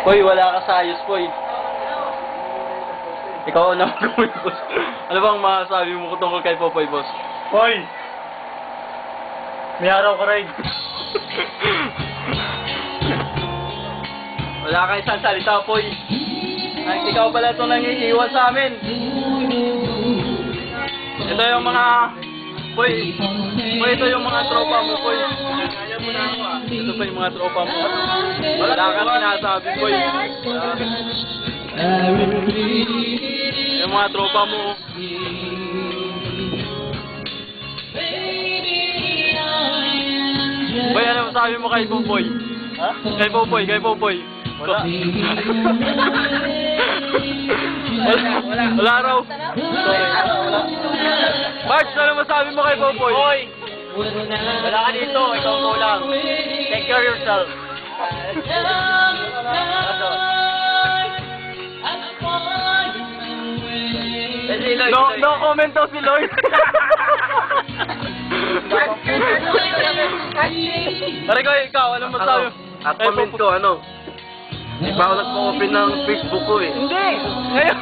Poy, wala ka sa ayos, Poy. Ikaw ang nag-comment, boss. Ano bang masasabi mo tungkol kay Popoy, boss? Hoy! May araw ka rin. Wala kang isang salita, Poy. Ay, ikaw pala itong nangiiwan sa amin. Ito yung mga... Poy, ito yung mga tropa mo, Poy. Kaya mo na ako, ah. Ito pa yung mga tropa mo. Wala kang sinasabi, Poy. Yung mga tropa mo. Boy, ano masabi mo kay Popoy? Ha? Kay Popoy. Wala. Wala raw. Wala. March, ano masabi mo kay Popoy? Hoy! Wala ka dito, ikaw ko lang. Take care of yourself. No comment daw si Lloyd. Pare ko, ikaw, ano masabi? Ang comment ko, ano? Di pa ako nagpa-open ng Facebook ko eh. Hindi! Ngayon!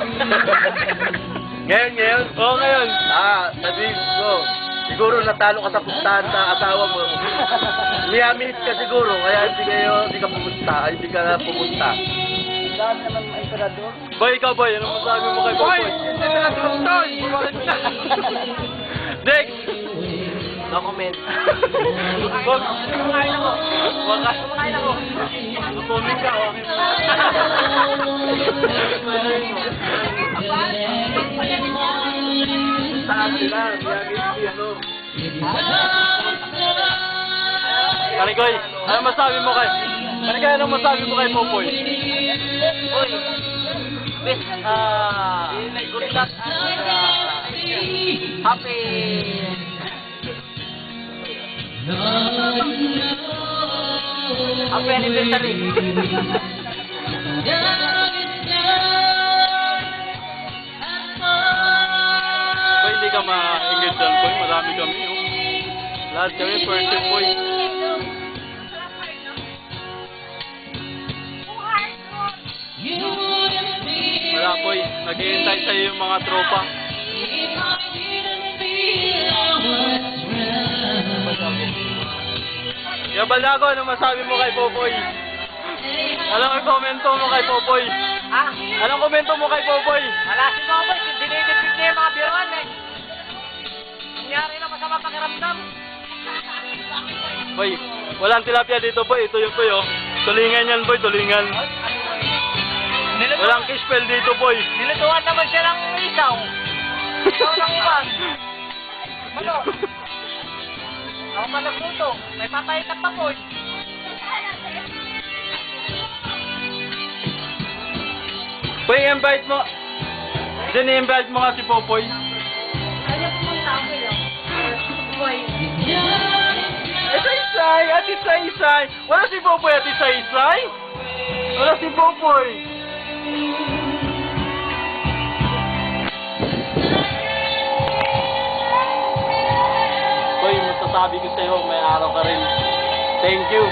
Ngayon? Oo, ngayon. Sabihin ko, siguro natalo ka sa puntahan sa asawa mo. Niyamit ka siguro, kaya hindi ka pumunta. Dami naman may emperador. Boy, ikaw, boy, ano masabi mo kay Popoy? Next! No comment. Wag. Kumakain ako. Comment ka, okay. Saan sila? Niyamit ano? Karigoy, ano masabi mo kay... Karigoy, ano masabi mo kay Popoy? Hoy. Best, good luck and happy anniversary. Boy, hindi ka ma-engage dyan, boy. Marami kami, oh. Lahat kami, person, boy. Wala, boy. Nag-iintay sa'yo yung mga tropa. Yung Balago, ano masabi mo kay Popoy? Anong komento mo kay Popoy? Ha? Anong komento mo kay Popoy? Wala si Mama, dinidipid niya yung mga biruan eh. Nangyari na masama pakiramdam. Boy, walang tilapia dito, boy. Ito yung boy, oh. Tulingan yan, boy. Tulingan. Walang kispel dito, boy. Nilutuan naman siya ng isaw. Isaw ng iwan. Ano? Ako pa nagluto. May papayat ang papoy. Boy, invite mo. Dini-invite mo nga si Popoy. Ayaw pumunta ako yun. Boy. Say, Ate Say. Wala si Popoy, Ate Say. Wala si Popoy. Boy, masasabi ko sa'yo, may araw ka rin. Thank you.